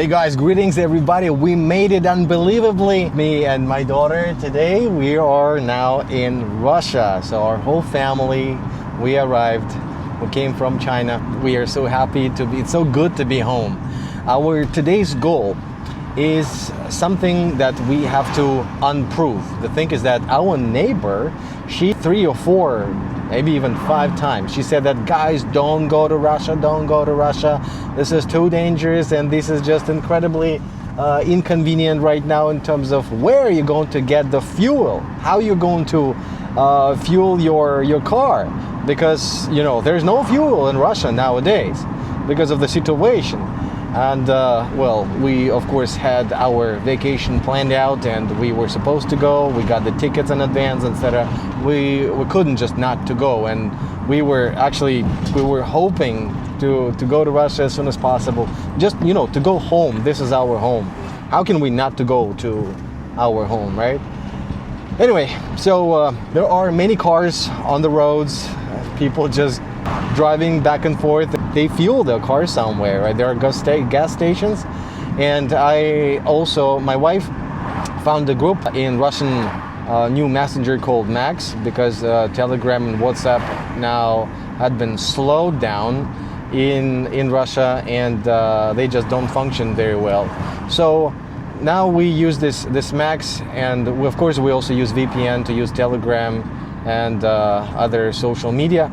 Hey guys, greetings everybody. We made it unbelievably. Me and my daughter today, we are now in Russia. So our whole family, we arrived. We came from China. We are so happy to be, it's so good to be home. Our today's goal is something that we have to unprove. The thing is that our neighbor, she 3 or 4, maybe even 5 times, she said that guys, don't go to Russia, don't go to Russia. This is too dangerous and this is just incredibly inconvenient right now in terms of where you're going to get the fuel, how you're going to fuel your car, because you know there's no fuel in Russia nowadays because of the situation. And well, we of course had our vacation planned out and we were supposed to go. We got the tickets in advance, etc. We couldn't just not to go, and we were hoping to go to Russia as soon as possible, just to go home. This is our home. How can we not to go to our home, right? Anyway, so there are many cars on the roads, people just driving back and forth. They fuel their cars somewhere, right? There are gas stations. And my wife found a group in Russian new messenger called Max, because Telegram and WhatsApp now had been slowed down in Russia, and they just don't function very well. So now we use this Max, and of course we also use VPN to use Telegram and other social media,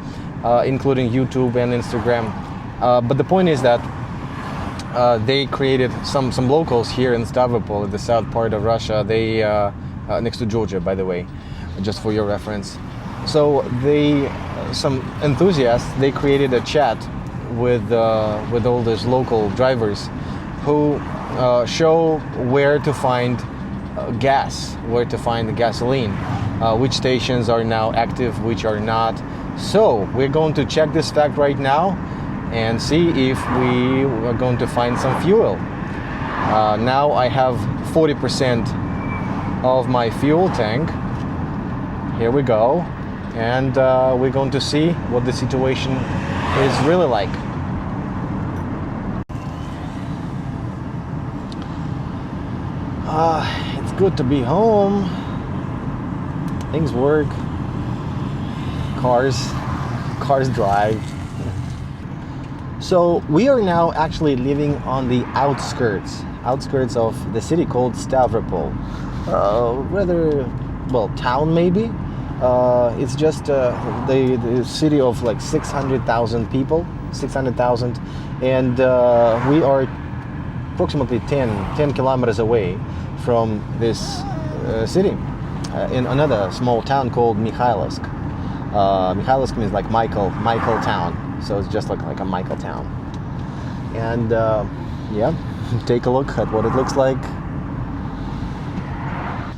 including YouTube and Instagram. But the point is that they created some locals here in Stavropole, in the south part of Russia. They next to Georgia, by the way, just for your reference. So some enthusiasts, they created a chat with all these local drivers who show where to find gas, where to find the gasoline, which stations are now active, which are not. So we're going to check this fact right now and see if we are going to find some fuel. Now I have 40% of my fuel tank. Here we go. And we're going to see what the situation is really like. It's good to be home. Things work. Cars drive. So we are now actually living on the outskirts of the city called Stavropole. Town maybe. It's just the city of like 600,000 people, 600,000, and we are approximately 10 kilometers away from this city, in another small town called Mikhailovsk. Mikhailovsk means like Michael town, so it's just like a Michael town. And yeah, take a look at what it looks like.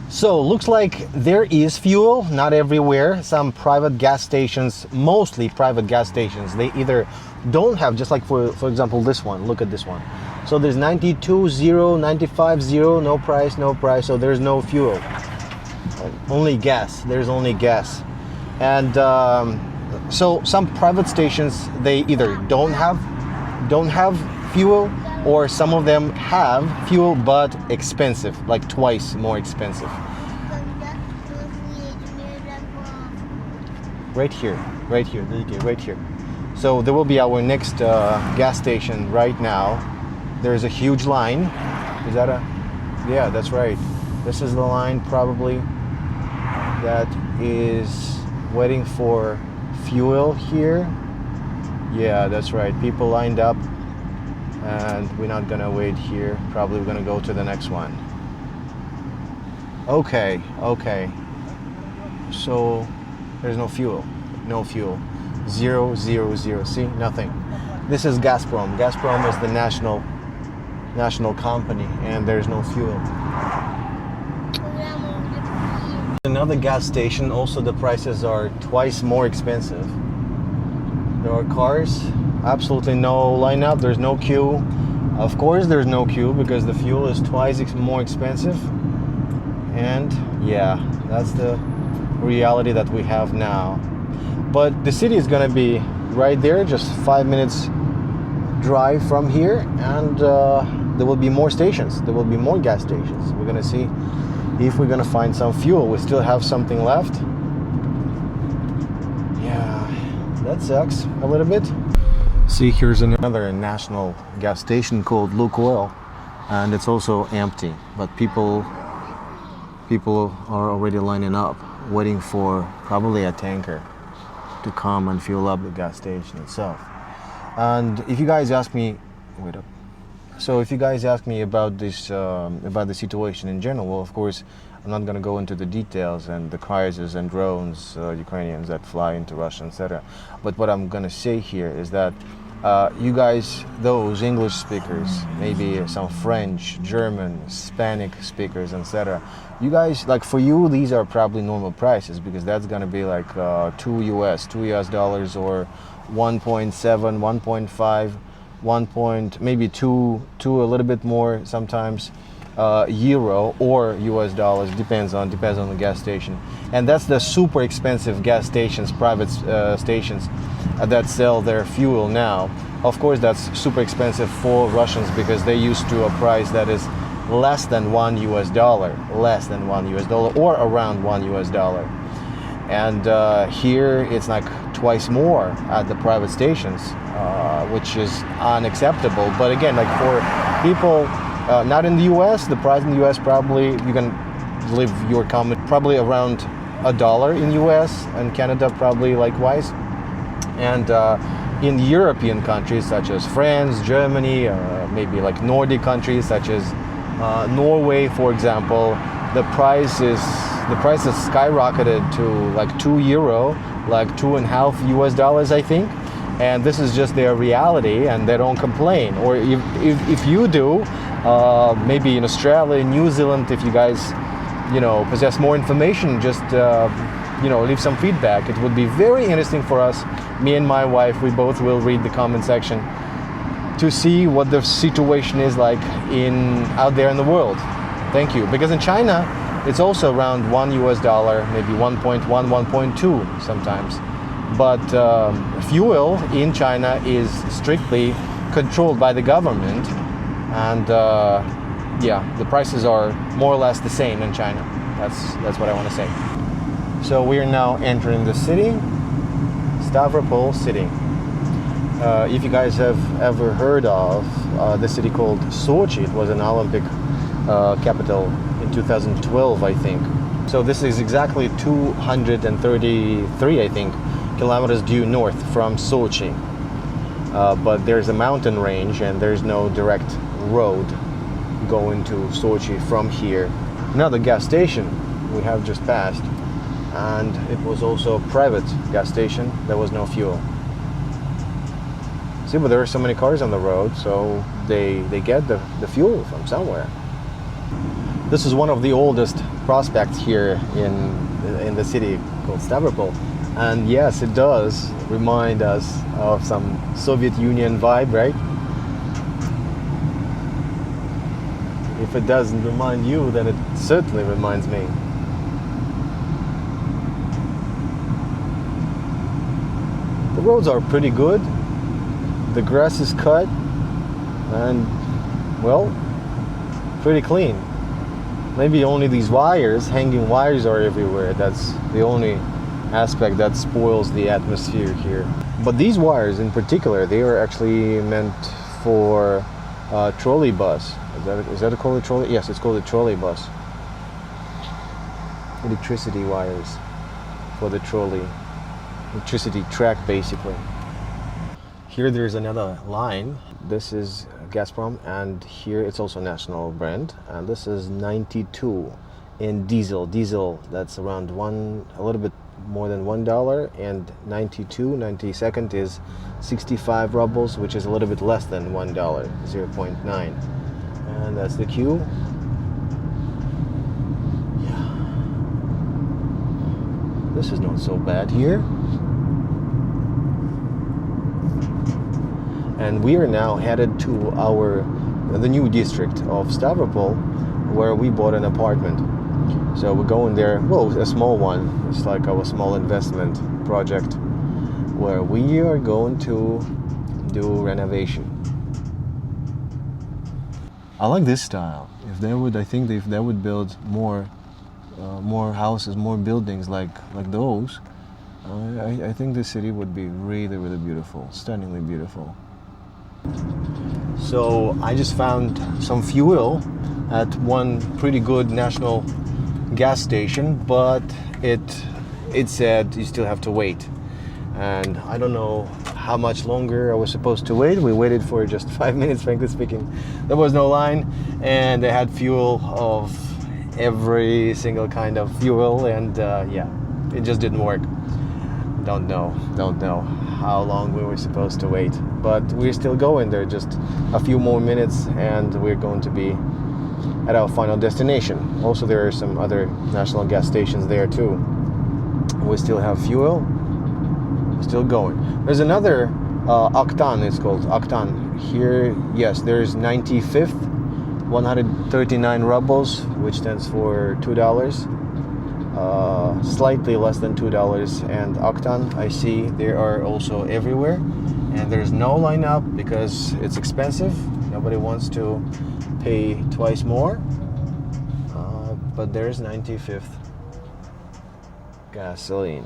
So looks like there is fuel, not everywhere. Some private gas stations, mostly private gas stations, they either don't have, just like for example this one, look at this one. So there's 92.0, 95.0, no price, so there's no fuel. Only gas, there's only gas. And so some private stations, they either don't have fuel, or some of them have fuel but expensive, like twice more expensive. Right here. So there will be our next gas station right now. There's a huge line. Is that yeah, that's right. This is the line probably that is waiting for fuel here. Yeah, that's right. People lined up, and we're not gonna wait here. Probably we're gonna go to the next one. Okay. So there's no fuel. 0, 0, 0. See, nothing. This is Gazprom. Gazprom is the national company, and there's no fuel. Another gas station, also the prices are twice more expensive. There are cars, absolutely no lineup, there's no queue. Of course there's no queue because the fuel is twice more expensive. And yeah, that's the reality that we have now. But the city is gonna be right there, just 5 minutes drive from here, and there will be more stations. There will be more gas stations. We're gonna see if we're gonna find some fuel. We still have something left. Yeah, that sucks a little bit. See, here's another national gas station called Lukoil, and it's also empty. But people are already lining up, waiting for probably a tanker to come and fuel up the gas station itself. And if you guys ask me, wait up. So if you guys ask me about this, about the situation in general, well, of course, I'm not going to go into the details and the crisis and drones, Ukrainians that fly into Russia, etc. But what I'm going to say here is that you guys, those English speakers, maybe some French, German, Hispanic speakers, etc. You guys, like for you, these are probably normal prices because that's going to be like $2 US or 1.7, 1.5. Maybe two a little bit more sometimes, euro or US dollars, depends on the gas station. And that's the super expensive gas stations, private stations that sell their fuel now. Of course, that's super expensive for Russians because they're used to a price that is less than $1 or around $1. And here it's like twice more at the private stations, which is unacceptable. But again, like for people not in the US, the price in the US probably, you can leave your comment, probably around $1 in US, and Canada probably likewise. And in European countries such as France, Germany, maybe like Nordic countries such as Norway, for example, the price is skyrocketed to like €2, like $2.5 US, I think. And this is just their reality, and they don't complain. Or if you do, maybe in Australia, New Zealand, if you guys, possess more information, just leave some feedback. It would be very interesting for us. Me and my wife, we both will read the comment section to see what the situation is like out there in the world. Thank you. Because in China, it's also around $1, maybe 1.1, 1.2 sometimes. But fuel in China is strictly controlled by the government, and the prices are more or less the same in China. That's what I want to say. So we are now entering the city, Stavropole city. If you guys have ever heard of the city called Sochi, it was an Olympic capital in 2012, I think. So this is exactly 233, I think, kilometers due north from Sochi. But there's a mountain range and there's no direct road going to Sochi from here. Another gas station we have just passed, and it was also a private gas station. There was no fuel. See, but there are so many cars on the road, so they get the fuel from somewhere. This is one of the oldest prospects here in the city called Stavropole. And yes, it does remind us of some Soviet Union vibe, right? If it doesn't remind you, then it certainly reminds me. The roads are pretty good. The grass is cut and, well, pretty clean. Maybe only these hanging wires are everywhere. That's the only aspect that spoils the atmosphere here. But these wires in particular, they are actually meant for trolley bus. Is that called a trolley? Yes, it's called a trolley bus. Electricity wires for the trolley. Electricity track, basically. Here there's another line. This is Gazprom, and here it's also a national brand, and this is 92 in diesel. That's around a little bit more than $1, and 92 is 65 rubles, which is a little bit less than $1, 0.9. And that's the queue. Yeah, this is not so bad here. And we are now headed to the new district of Stavropole, where we bought an apartment. So we're going there, well, a small one. It's like our small investment project where we are going to do renovation. I like this style. If they would, I think if they would build more houses, more buildings like those, I think the city would be really, really beautiful, stunningly beautiful. So I just found some fuel at one pretty good national gas station, but it said you still have to wait. And I don't know how much longer I was supposed to wait. We waited for just 5 minutes, frankly speaking. There was no line, and they had fuel of every single kind of fuel, and yeah, it just didn't work. Don't know how long we were supposed to wait, but we're still going there. Just a few more minutes, and we're going to be at our final destination. Also, there are some other national gas stations there too. We still have fuel. We're still going. There's another octane. It's called octane here. Yes, there's 95th, 139 rubles, which stands for $2. Slightly less than $2, and octane I see they are also everywhere, and there's no lineup because it's expensive. Nobody wants to pay twice more, but there's 95th gasoline.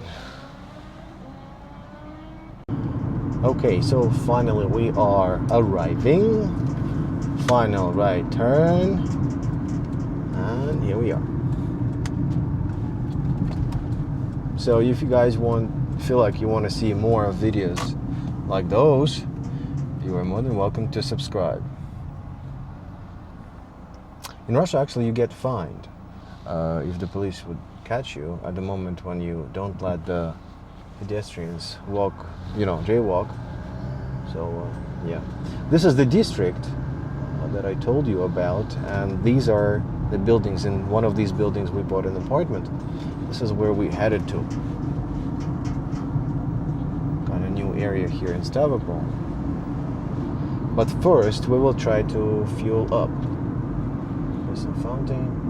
Okay, so finally we are arriving. Final right turn, and here we are. So if you guys feel like you want to see more of videos like those, you are more than welcome to subscribe. In Russia, actually, you get fined if the police would catch you at the moment when you don't let the pedestrians walk, jaywalk. So yeah, this is the district that I told you about, and these are the buildings. In one of these buildings we bought an apartment. This is where we headed to. Kind of new area here in Stavropole. But first we will try to fuel up. There's some fountain.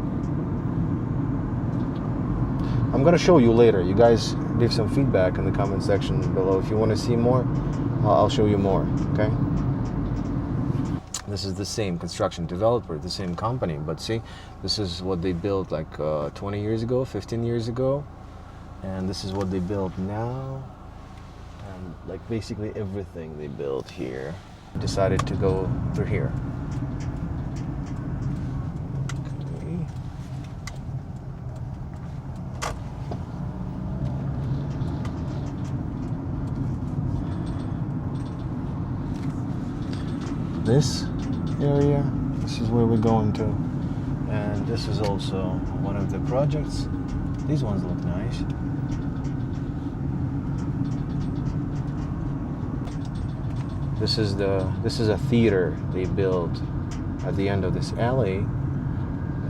I'm gonna show you later. You guys leave some feedback in the comment section below. If you want to see more, I'll show you more, okay? This is the same construction developer, the same company, but see, this is what they built like 20 years ago, 15 years ago, and this is what they build now, and like basically everything they built here decided to go through here. Okay. This area, this is where we're going to, and this is also one of the projects. These ones look nice. This is a theater they built at the end of this alley.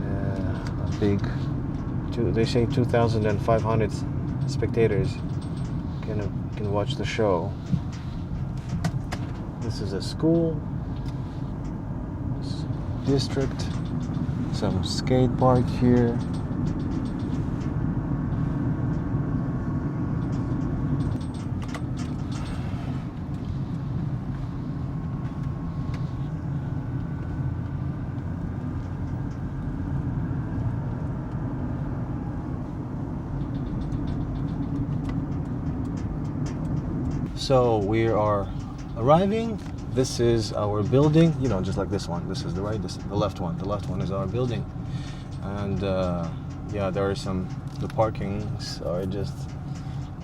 A big, they say 2,500 spectators can watch the show. This is a school. District, some skate park here. So we are arriving. This is our building, just like this one. This is the right, this is the left one. The left one is our building. And yeah, there are the parkings are just,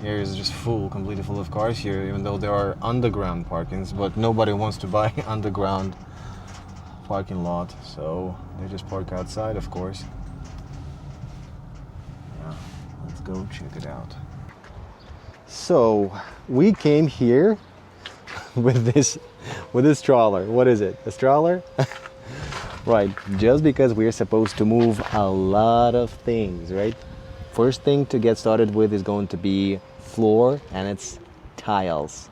area is just completely full of cars here, even though there are underground parkings, but nobody wants to buy underground parking lot. So they just park outside, of course. Yeah, let's go check it out. So we came here with this stroller. What is it? A stroller? Right, just because we're supposed to move a lot of things, right? First thing to get started with is going to be floor, and it's tiles.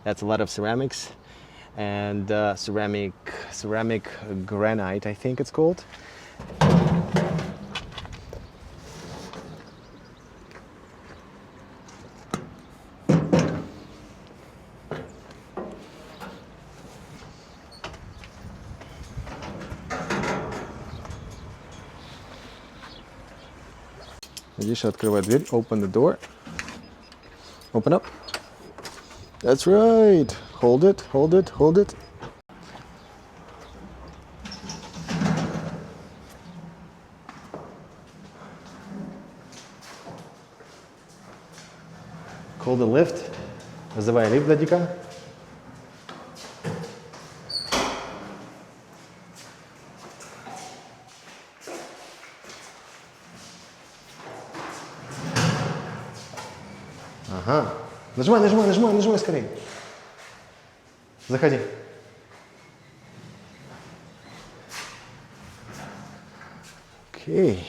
That's a lot of ceramics and ceramic granite, I think it's called. Видишь, открывай дверь. Open the door. Open up. That's right. Hold it, hold it, hold it. Call the lift. Вызывай лифт, Владика. Ага. Нажимай, нажимай, нажимай, нажимай скорее. Заходи. Okay.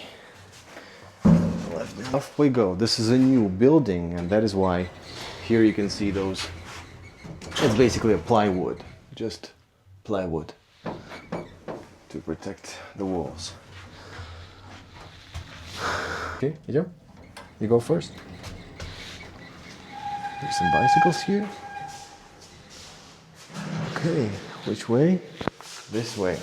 Off we go. This is a new building, and that is why here you can see those. It's basically a plywood, just plywood to protect the walls. Okay, идем? You go first. There's some bicycles here. Okay, which way? This way.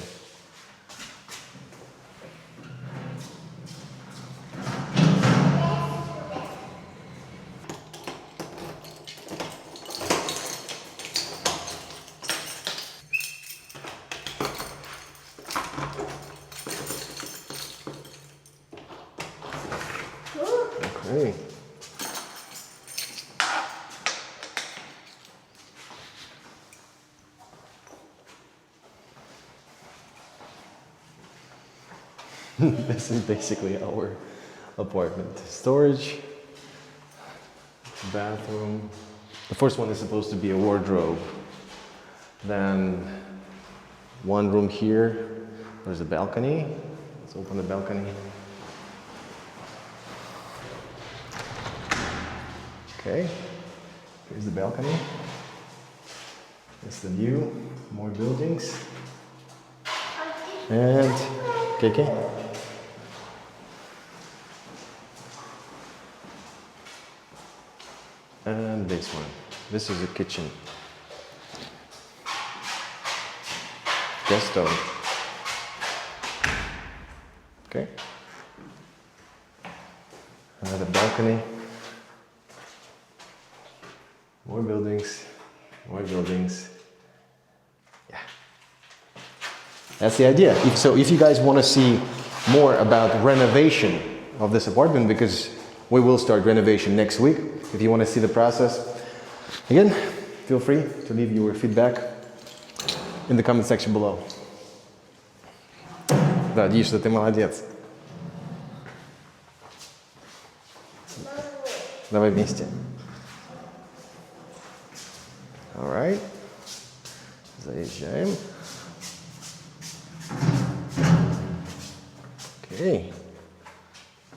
Okay. This is basically our apartment. Storage, bathroom. The first one is supposed to be a wardrobe. Then one room here. There's a balcony. Let's open the balcony. Okay, here's the balcony. That's the view. More buildings. And KK. And this one. This is the kitchen. Gas stove. Okay. Another balcony. More buildings. More buildings. Yeah. That's the idea. If you guys want to see more about renovation of this apartment, because we will start renovation next week, if you want to see the process, again, feel free to leave your feedback in the comment section below. Да, Диш, ты молодец. Давай вместе. All right. Заезжаем. Окей.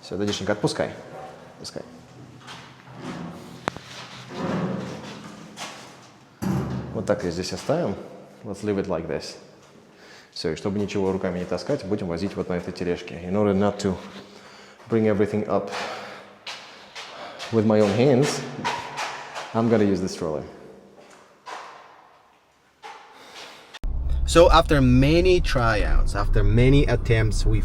Все, Дадишенька, отпускай. Отпускай. Вот так и здесь оставим. Let's leave it like this. Все, и чтобы ничего руками не таскать, будем возить вот на этой тележке. In order not to bring everything up with my own hands, I'm gonna use the stroller. So after many tryouts, after many attempts, we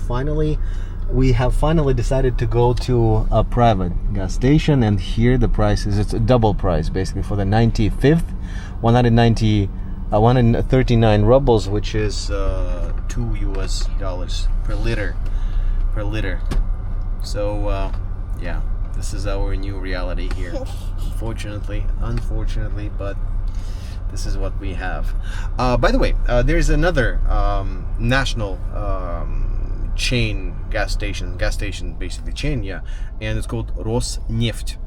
have finally decided to go to a private gas station, and here the price is, it's a double price basically for the 95th, 139 rubles, which is $2 US per liter. So yeah, this is our new reality here. Unfortunately, but this is what we have. By the way, there's another national chain gas station basically chain, yeah, and it's called Rosneft.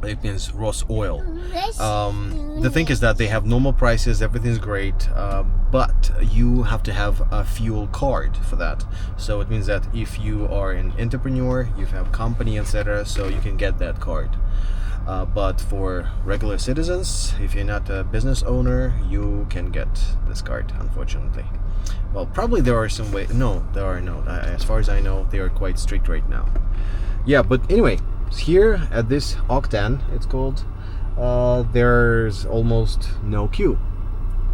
It means Rosoil. The thing is that they have normal prices, everything's great, but you have to have a fuel card for that. So it means that if you are an entrepreneur, you have company, etc., so you can get that card. But for regular citizens, if you're not a business owner, you can get this card, unfortunately. Well, probably there are some ways. No, there are no. As far as I know, they are quite strict right now. Yeah, but anyway, here at this Octan, it's called, there's almost no queue,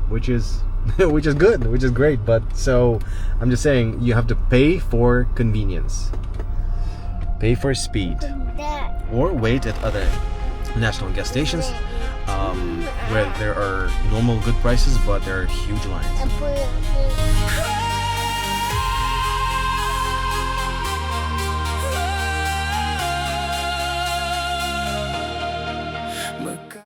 which is which is good, which is great. But so I'm just saying, you have to pay for convenience. pay for speed, or wait at other national gas stations where there are normal good prices, but there are huge lines.